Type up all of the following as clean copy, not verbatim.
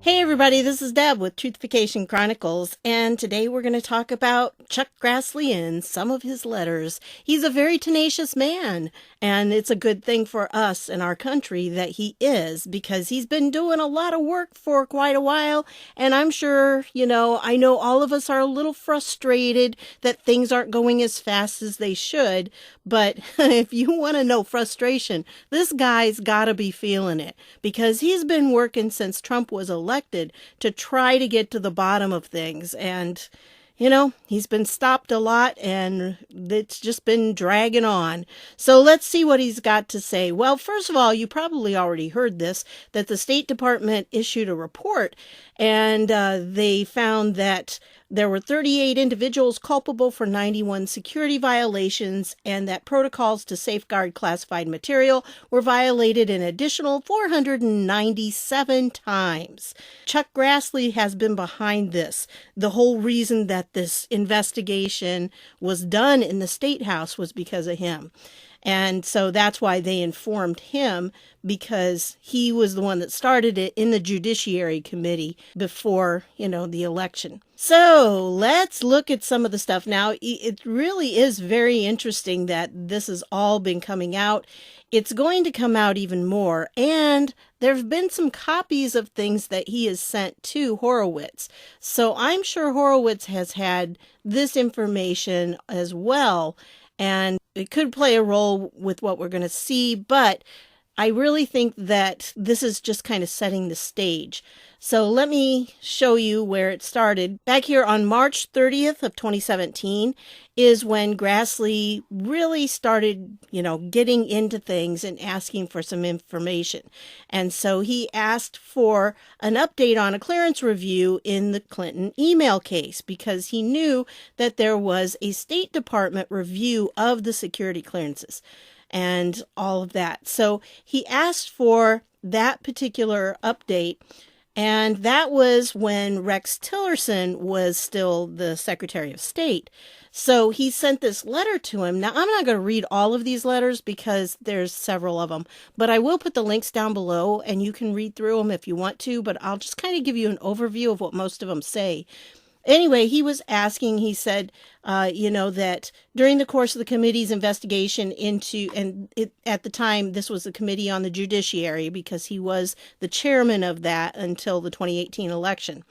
Hey everybody, this is Deb with Truthification Chronicles, and today we're going to talk about Chuck Grassley and some of his letters. He's a very tenacious man, and it's a good thing for us and our country that he is, because he's been doing a lot of work for quite a while, and I'm sure, I know all of us are a little frustrated that things aren't going as fast as they should, but if you want to know frustration, this guy's got to be feeling it, because he's been working since Trump was elected to try to get to the bottom of things. And, he's been stopped a lot and it's just been dragging on. So let's see what he's got to say. Well, first of all, you probably already heard this, that the State Department issued a report and they found that there were 38 individuals culpable for 91 security violations, and that protocols to safeguard classified material were violated an additional 497 times. Chuck Grassley has been behind this. The whole reason that this investigation was done in the State House was because of him. And so that's why they informed him, because he was the one that started it in the Judiciary Committee before, the election. So let's look at some of the stuff. Now, it really is very interesting that this has all been coming out. It's going to come out even more. And there have been some copies of things that he has sent to Horowitz. So I'm sure Horowitz has had this information as well. And it could play a role with what we're going to see, but I really think that this is just kind of setting the stage. So let me show you where it started. Back here on March 30th of 2017 is when Grassley really started, getting into things and asking for some information. And so he asked for an update on a clearance review in the Clinton email case, because he knew that there was a State Department review of the security clearances and all of that. So he asked for that particular update. And that was when Rex Tillerson was still the Secretary of State. So he sent this letter to him. Now, I'm not going to read all of these letters because there's several of them, but I will put the links down below and you can read through them if you want to, but I'll just kind of give you an overview of what most of them say. Anyway, he was asking, he said, that during the course of the committee's investigation into, at the time, this was the Committee on the Judiciary, because he was the chairman of that until the 2018 election.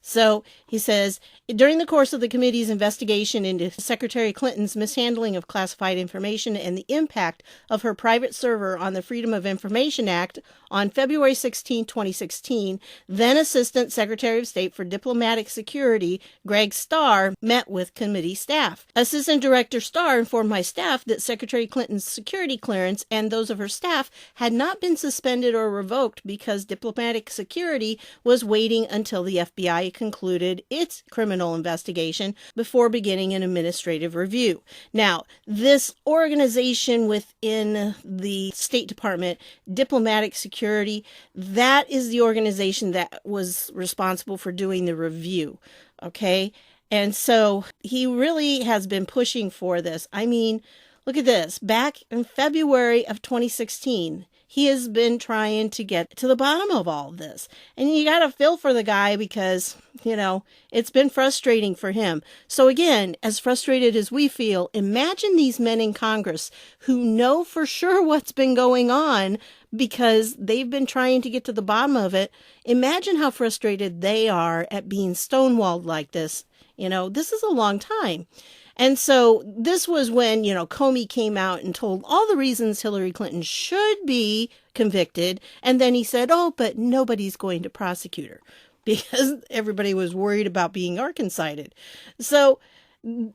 So he says, during the course of the committee's investigation into Secretary Clinton's mishandling of classified information and the impact of her private server on the Freedom of Information Act, on February 16, 2016, then Assistant Secretary of State for Diplomatic Security, Greg Starr, met with committee staff. Assistant Director Starr informed my staff that Secretary Clinton's security clearance and those of her staff had not been suspended or revoked because diplomatic security was waiting until the FBI concluded its criminal investigation before beginning an administrative review. Now, this organization within the State Department, Diplomatic Security, that is the organization that was responsible for doing the review. Okay? And so he really has been pushing for this. I mean, look at this. Back in February of 2016, he has been trying to get to the bottom of all of this. And you got to feel for the guy because, it's been frustrating for him. So again, as frustrated as we feel, imagine these men in Congress who know for sure what's been going on because they've been trying to get to the bottom of it. Imagine how frustrated they are at being stonewalled like this. This is a long time. And so this was when, Comey came out and told all the reasons Hillary Clinton should be convicted. And then he said, but nobody's going to prosecute her because everybody was worried about being Arkansided. So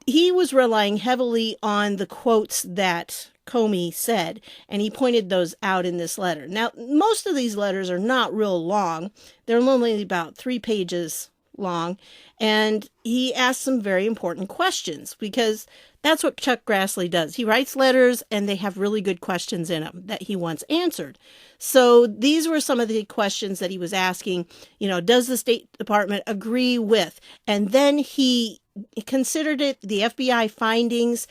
he was relying heavily on the quotes that Comey said, and he pointed those out in this letter. Now, most of these letters are not real long. They're only about 3 pages long. And he asked some very important questions because that's what Chuck Grassley does. He writes letters and they have really good questions in them that he wants answered. So these were some of the questions that he was asking, does the State Department agree with? And then he considered it the FBI findings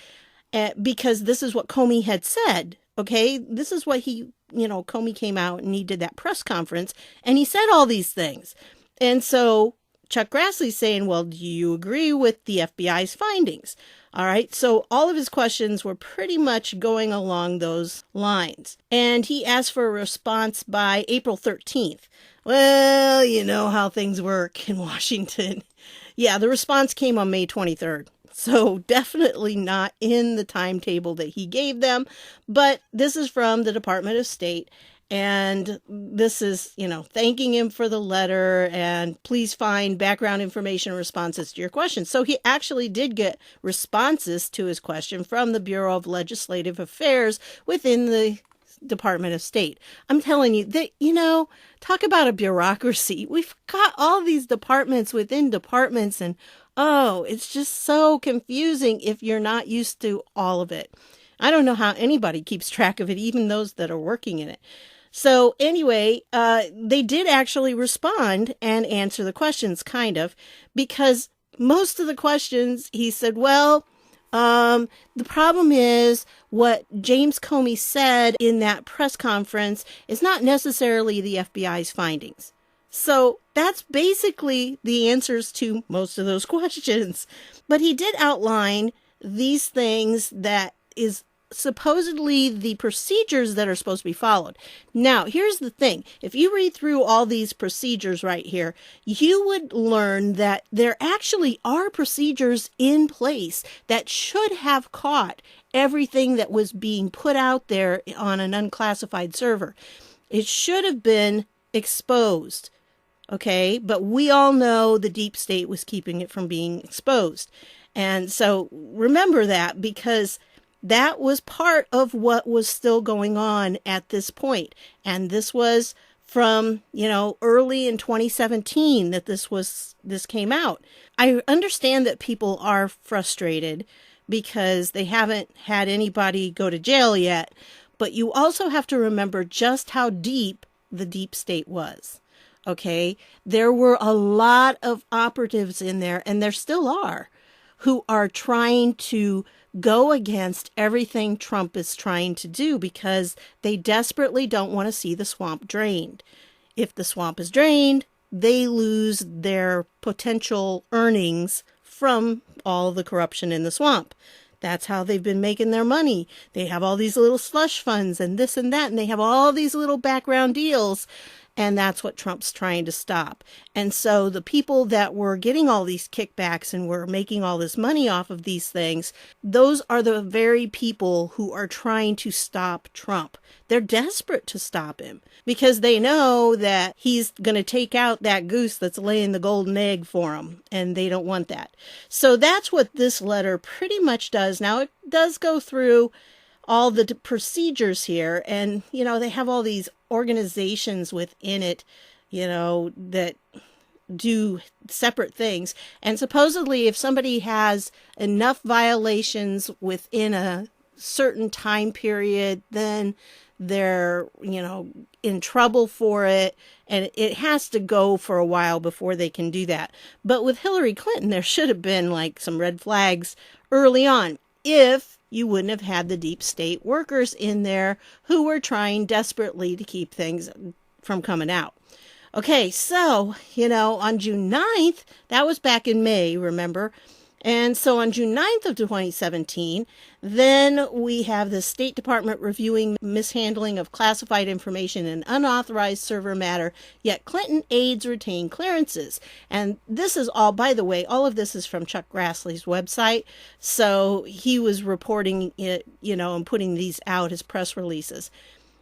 because this is what Comey had said. Okay, this is what Comey came out and he did that press conference and he said all these things. And so Chuck Grassley's saying, well, do you agree with the FBI's findings? All right. So all of his questions were pretty much going along those lines. And he asked for a response by April 13th. Well, you know how things work in Washington. Yeah, the response came on May 23rd. So definitely not in the timetable that he gave them. But this is from the Department of State. And this is, thanking him for the letter and please find background information and responses to your questions. So he actually did get responses to his question from the Bureau of Legislative Affairs within the Department of State. I'm telling you that, talk about a bureaucracy. We've got all these departments within departments and, it's just so confusing if you're not used to all of it. I don't know how anybody keeps track of it, even those that are working in it. So anyway, they did actually respond and answer the questions, kind of, because most of the questions, he said, well, the problem is what James Comey said in that press conference is not necessarily the FBI's findings. So that's basically the answers to most of those questions. But he did outline these things that is supposedly the procedures that are supposed to be followed. Now, here's the thing. If you read through all these procedures right here, you would learn that there actually are procedures in place that should have caught everything that was being put out there on an unclassified server. It should have been exposed. Okay, but we all know the deep state was keeping it from being exposed. And so remember that, because that was part of what was still going on at this point. And this was from, early in 2017 that this came out. I understand that people are frustrated because they haven't had anybody go to jail yet, but you also have to remember just how deep the deep state was. Okay, there were a lot of operatives in there, and there still are, who are trying to go against everything Trump is trying to do because they desperately don't want to see the swamp drained. If the swamp is drained, they lose their potential earnings from all the corruption in the swamp. That's how they've been making their money. They have all these little slush funds and this and that, and they have all these little background deals. And that's what Trump's trying to stop. And so the people that were getting all these kickbacks and were making all this money off of these things, those are the very people who are trying to stop Trump. They're desperate to stop him because they know that he's going to take out that goose that's laying the golden egg for them, and they don't want that. So that's what this letter pretty much does. Now, it does go through all the procedures here, and, they have all these organizations within it, that do separate things. And supposedly if somebody has enough violations within a certain time period, then they're, in trouble for it. And it has to go for a while before they can do that. But with Hillary Clinton, there should have been like some red flags early on, if you wouldn't have had the deep state workers in there who were trying desperately to keep things from coming out. Okay, so, on June 9th, that was back in May, remember? And so on June 9th of 2017, then we have the State Department reviewing mishandling of classified information in unauthorized server matter, yet Clinton aides retain clearances. And this is all, by the way, all of this is from Chuck Grassley's website. So he was reporting it, and putting these out as press releases.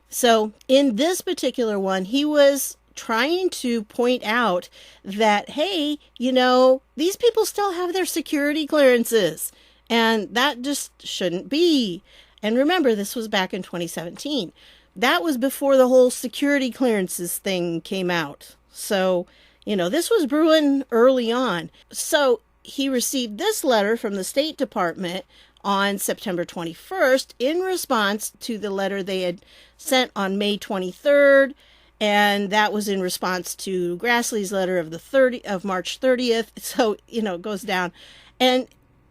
So in this particular one, he was trying to point out that, hey, these people still have their security clearances, and that just shouldn't be. And remember, this was back in 2017. That was before the whole security clearances thing came out. So, this was brewing early on. So he received this letter from the State Department on September 21st in response to the letter they had sent on May 23rd. And that was in response to Grassley's letter of March 30th. So, it goes down. And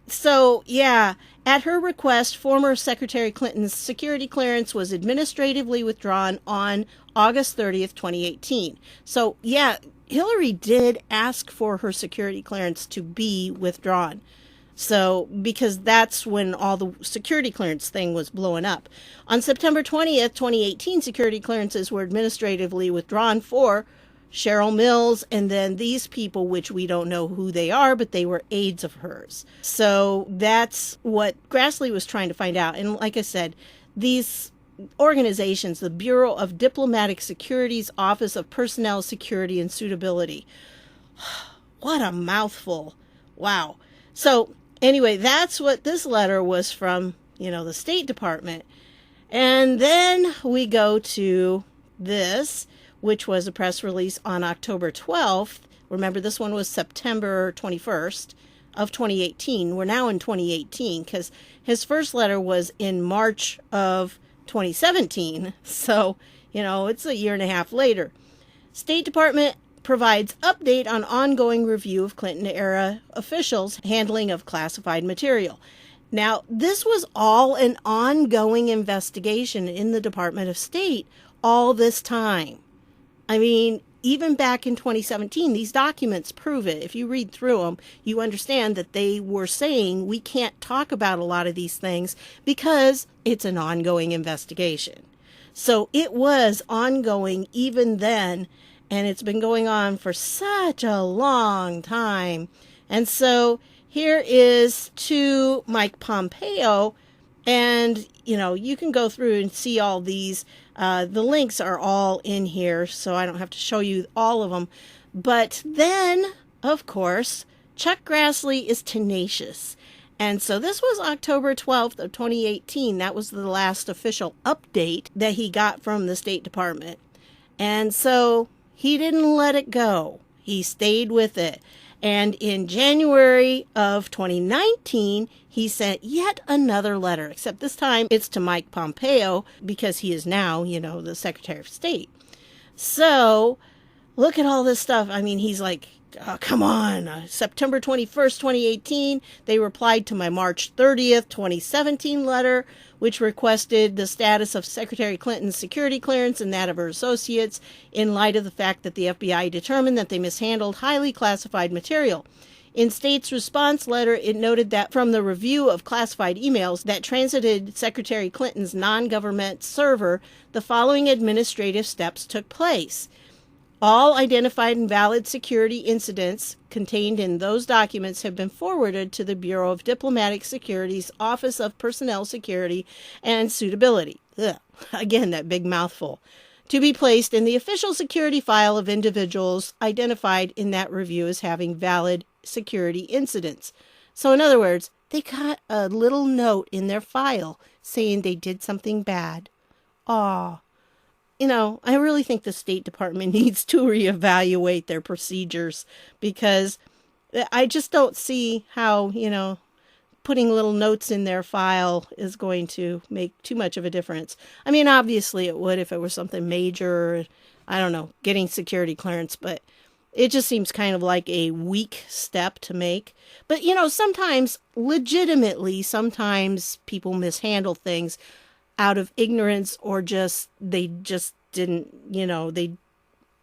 so, at her request, former Secretary Clinton's security clearance was administratively withdrawn on August 30th, 2018. So, Hillary did ask for her security clearance to be withdrawn. So, because that's when all the security clearance thing was blowing up. On September 20th, 2018, security clearances were administratively withdrawn for Cheryl Mills and then these people, which we don't know who they are, but they were aides of hers. So that's what Grassley was trying to find out. And like I said, these organizations, the Bureau of Diplomatic Security's Office of Personnel Security and Suitability. What a mouthful. Wow. So anyway, that's what this letter was from, the State Department. And then we go to this, which was a press release on October 12th. Remember, this one was September 21st of 2018. We're now in 2018 because his first letter was in March of 2017. So, it's a year and a half later. State Department provides update on ongoing review of Clinton-era officials' handling of classified material. Now, this was all an ongoing investigation in the Department of State all this time. I mean, even back in 2017, these documents prove it. If you read through them, you understand that they were saying we can't talk about a lot of these things because it's an ongoing investigation. So it was ongoing even then, and it's been going on for such a long time. And so here is to Mike Pompeo, and, you can go through and see all these. The links are all in here, so I don't have to show you all of them. But then, of course, Chuck Grassley is tenacious. And so this was October 12th of 2018. That was the last official update that he got from the State Department. And so he didn't let it go. He stayed with it. And in January of 2019, he sent yet another letter, except this time it's to Mike Pompeo because he is now, the Secretary of State. So look at all this stuff. I mean, he's like, oh, come on. September 21st, 2018, they replied to my March 30th, 2017 letter, which requested the status of Secretary Clinton's security clearance and that of her associates in light of the fact that the FBI determined that they mishandled highly classified material. In State's response letter, it noted that from the review of classified emails that transited Secretary Clinton's non-government server, the following administrative steps took place. All identified and valid security incidents contained in those documents have been forwarded to the Bureau of Diplomatic Security's Office of Personnel Security and Suitability. Ugh. Again, that big mouthful. To be placed in the official security file of individuals identified in that review as having valid security incidents. So in other words, they got a little note in their file saying they did something bad. Aw. I really think the State Department needs to reevaluate their procedures because I just don't see how, putting little notes in their file is going to make too much of a difference. I mean, obviously it would if it was something major, I don't know, getting security clearance, but it just seems kind of like a weak step to make. But, sometimes people mishandle things out of ignorance or they just didn't, they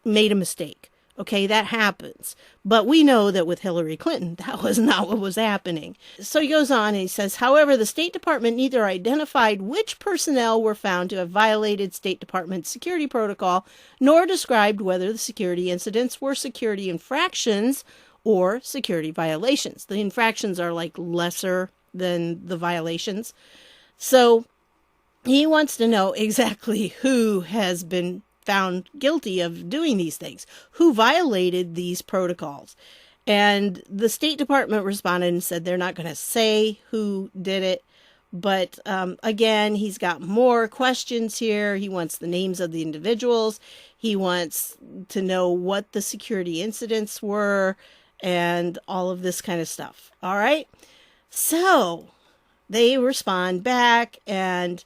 made a mistake. Okay, that happens. But we know that with Hillary Clinton, that was not what was happening. So he goes on and he says, however, the State Department neither identified which personnel were found to have violated State Department security protocol, nor described whether the security incidents were security infractions or security violations. The infractions are like lesser than the violations. So he wants to know exactly who has been found guilty of doing these things, who violated these protocols. And the State Department responded and said they're not going to say who did it. But again, he's got more questions here. He wants the names of the individuals. He wants to know what the security incidents were and all of this kind of stuff. All right. So they respond back, and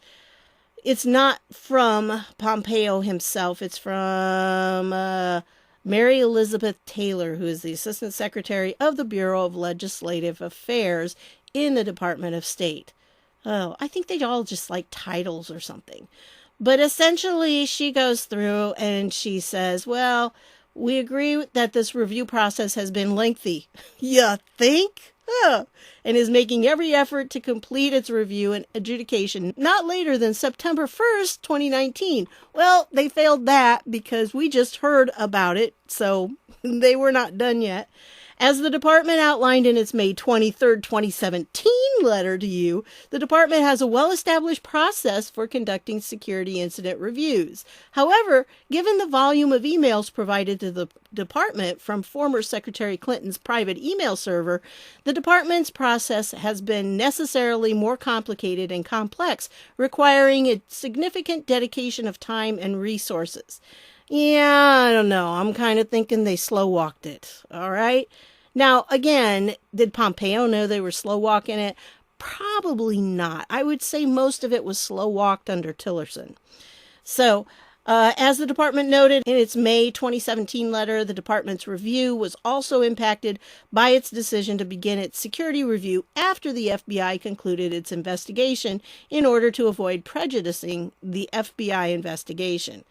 it's not from Pompeo himself. It's from Mary Elizabeth Taylor, who is the Assistant Secretary of the Bureau of Legislative Affairs in the Department of State. Oh, I think they all just like titles or something. But essentially, she goes through and she says, well, We agree that this review process has been lengthy. You think? And is making every effort to complete its review and adjudication not later than September 1st, 2019. Well, they failed that because we just heard about it, so they were not done yet. As the department outlined in its May 23rd, 2017 letter to you, the department has a well-established process for conducting security incident reviews. However, given the volume of emails provided to the department from former Secretary Clinton's private email server, the department's process has been necessarily more complicated and complex, requiring a significant dedication of time and resources. Yeah, I don't know. I'm kind of thinking they slow-walked it, all right? Now, again, did Pompeo know they were slow-walking it? Probably not. I would say most of it was slow-walked under Tillerson. So, as the department noted in its May 2017 letter, the department's review was also impacted by its decision to begin its security review after the FBI concluded its investigation in order to avoid prejudicing the FBI investigation.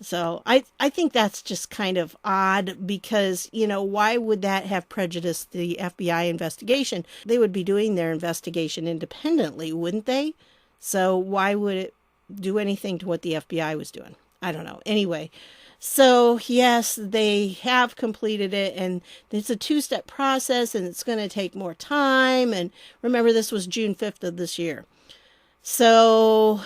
So I think that's just kind of odd because, why would that have prejudiced the FBI investigation? They would be doing their investigation independently, wouldn't they? So why would it do anything to what the FBI was doing? I don't know. Anyway, so yes, they have completed it, and it's a two-step process, and it's going to take more time. And remember, this was June 5th of this year. So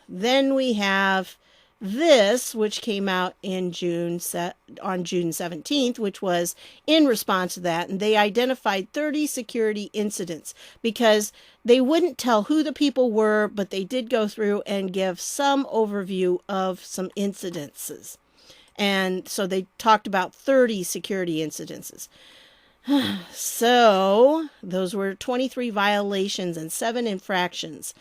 then we have this, which came out in on June 17th, which was in response to that. And they identified 30 security incidents because they wouldn't tell who the people were, but they did go through and give some overview of some incidences. And so they talked about 30 security incidences. So those were 23 violations and 7 infractions.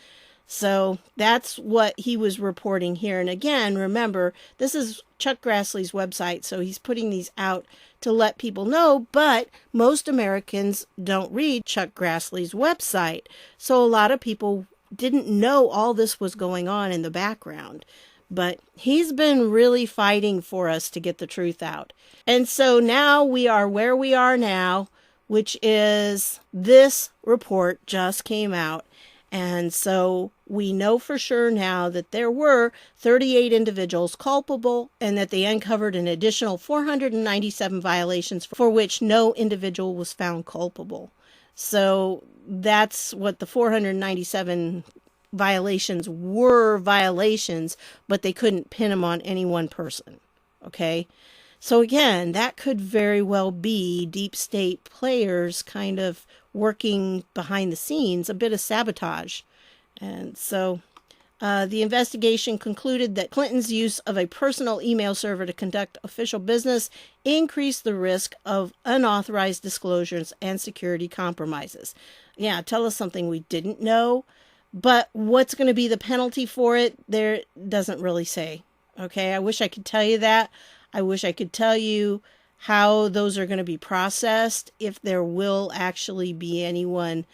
So that's what he was reporting here. And again, remember, this is Chuck Grassley's website, so he's putting these out to let people know, but most Americans don't read Chuck Grassley's website. So a lot of people didn't know all this was going on in the background. But he's been really fighting for us to get the truth out. And so now we are where we are now, which is this report just came out. And so we know for sure now that there were 38 individuals culpable and that they uncovered an additional 497 violations for which no individual was found culpable. So that's what the 497 violations were violations, but they couldn't pin them on any one person. Okay? So again, that could very well be deep state players kind of working behind the scenes, a bit of sabotage. And so the investigation concluded that Clinton's use of a personal email server to conduct official business increased the risk of unauthorized disclosures and security compromises. Yeah, tell us something we didn't know, but what's going to be the penalty for it, there doesn't really say. Okay, I wish I could tell you that. I wish I could tell you how those are going to be processed, if there will actually be anyone,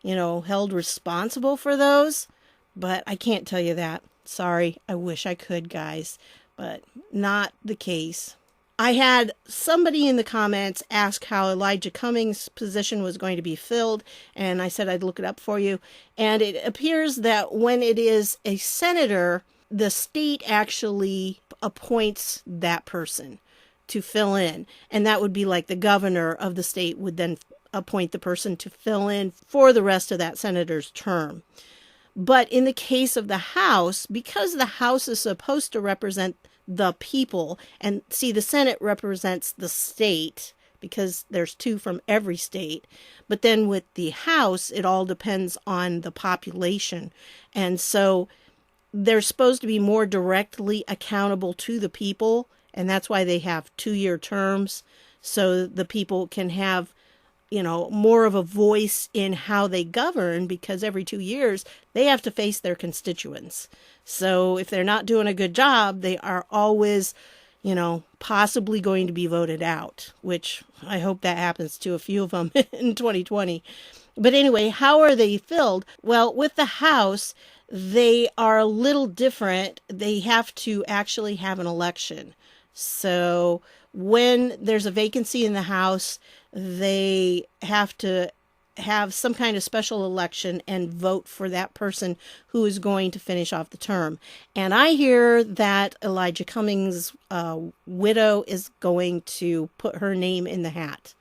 held responsible for those. But I can't tell you that. Sorry. I wish I could, guys, but not the case. I had somebody in the comments ask how Elijah Cummings' position was going to be filled, and I said I'd look it up for you. And it appears that when it is a senator, the state actually appoints that person to fill in. And that would be like the governor of the state would then appoint the person to fill in for the rest of that senator's term. But in the case of the House, because the House is supposed to represent the people, and see, the Senate represents the state, because there's 2 from every state. But then with the House, it all depends on the population. And so they're supposed to be more directly accountable to the people. And that's why they have 2-year terms, so the people can have, more of a voice in how they govern, because every 2 years they have to face their constituents. So if they're not doing a good job, they are always, possibly going to be voted out, which I hope that happens to a few of them in 2020. But anyway, how are they filled? Well, with the House, they are a little different. They have to actually have an election. So when there's a vacancy in the House, they have to have some kind of special election and vote for that person who is going to finish off the term. And I hear that Elijah Cummings' widow is going to put her name in the hat.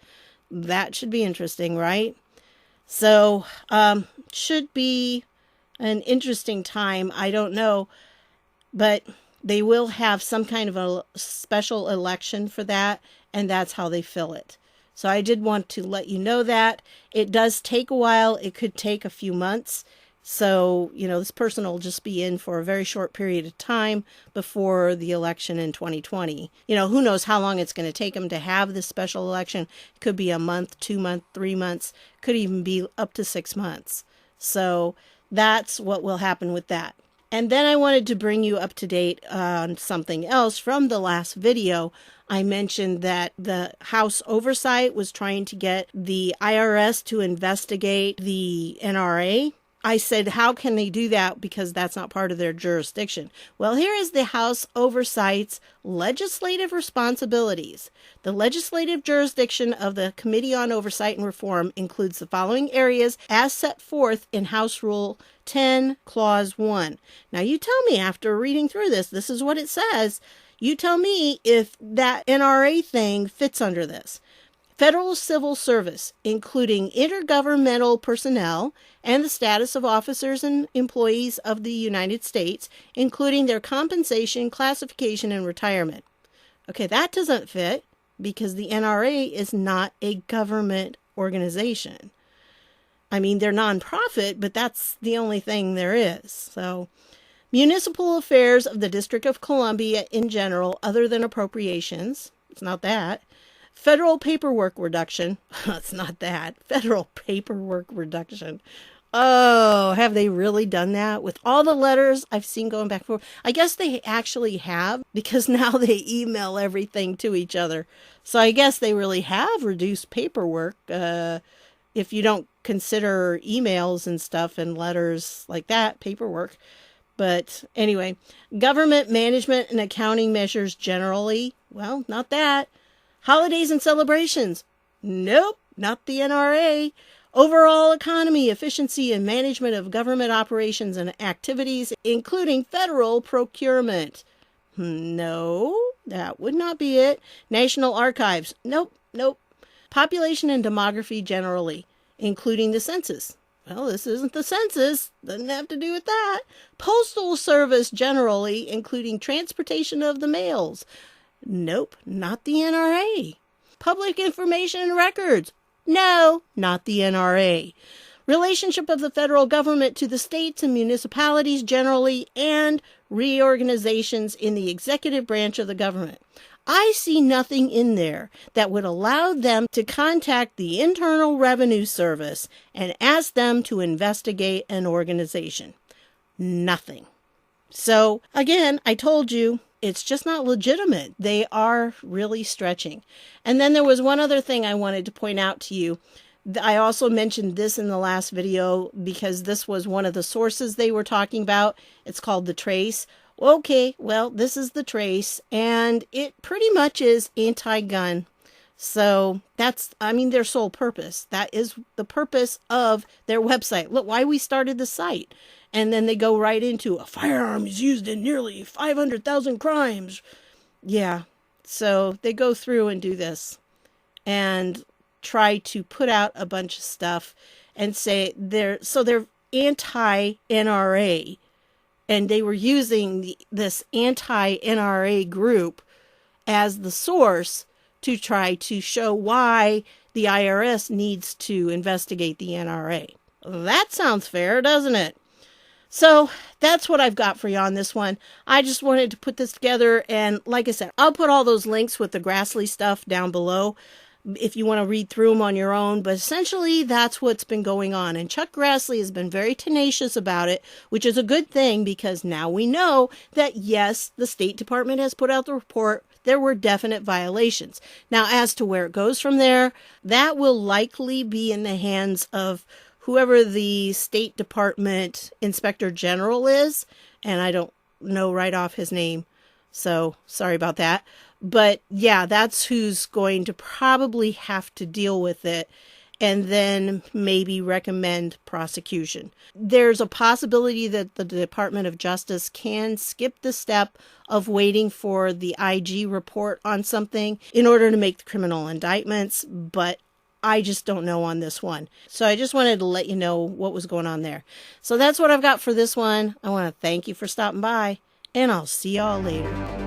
That should be interesting, right? So, should be an interesting time. I don't know, but they will have some kind of a special election for that, and that's how they fill it. So I did want to let you know that. It does take a while. It could take a few months. So, this person will just be in for a very short period of time before the election in 2020. Who knows how long it's going to take them to have this special election. It could be a month, 2 months, 3 months, could even be up to 6 months. So that's what will happen with that. And then I wanted to bring you up to date on something else from the last video. I mentioned that the House Oversight was trying to get the IRS to investigate the NRA. I said, how can they do that? Because that's not part of their jurisdiction. Well, here is the House Oversight's legislative responsibilities. The legislative jurisdiction of the Committee on Oversight and Reform includes the following areas as set forth in House Rule 10, Clause 1. Now, you tell me after reading through this, this is what it says. You tell me if that NRA thing fits under this. Federal civil service, including intergovernmental personnel and the status of officers and employees of the United States, including their compensation, classification, and retirement. Okay, that doesn't fit because the NRA is not a government organization. I mean, they're nonprofit, but that's the only thing there is. So, municipal affairs of the District of Columbia in general, other than appropriations. It's not that. Federal paperwork reduction. It's not that. Federal paperwork reduction. Oh, have they really done that? With all the letters I've seen going back and forth. I guess they actually have, because now they email everything to each other. So I guess they really have reduced paperwork, if you don't consider emails and stuff and letters like that, paperwork. But anyway, government management and accounting measures generally. Well, not that. Holidays and celebrations. Nope, not the NRA. Overall economy, efficiency, and management of government operations and activities, including federal procurement. No, that would not be it. National Archives. Nope. Population and demography generally, including the census. Well, this isn't the census. Doesn't have to do with that. Postal service generally, including transportation of the mails. Nope, not the NRA. Public information and records. No, not the NRA. Relationship of the federal government to the states and municipalities generally, and reorganizations in the executive branch of the government. I see nothing in there that would allow them to contact the Internal Revenue Service and ask them to investigate an organization. Nothing. So, again, I told you, it's just not legitimate. They are really stretching. And then there was one other thing I wanted to point out to you. I also mentioned this in the last video because this was one of the sources they were talking about. It's called the Trace. Okay, well, this is the Trace, and it pretty much is anti-gun. So that's, their sole purpose. That is the purpose of their website. Look, why we started the site. And then they go right into a firearm is used in nearly 500,000 crimes. Yeah, so they go through and do this and try to put out a bunch of stuff and say they're anti-NRA. And they were using this anti-NRA group as the source to try to show why the IRS needs to investigate the NRA. That sounds fair, doesn't it? So that's what I've got for you on this one. I just wanted to put this together. And like I said, I'll put all those links with the Grassley stuff down below if you want to read through them on your own. But essentially, that's what's been going on. And Chuck Grassley has been very tenacious about it, which is a good thing because now we know that, yes, the State Department has put out the report. There were definite violations. Now, as to where it goes from there, that will likely be in the hands of whoever the State Department Inspector General is. And I don't know right off his name, so sorry about that. But yeah, that's who's going to probably have to deal with it and then maybe recommend prosecution. There's a possibility that the Department of Justice can skip the step of waiting for the IG report on something in order to make the criminal indictments, but I just don't know on this one. So I just wanted to let you know what was going on there. So that's what I've got for this one. I want to thank you for stopping by, and I'll see y'all later.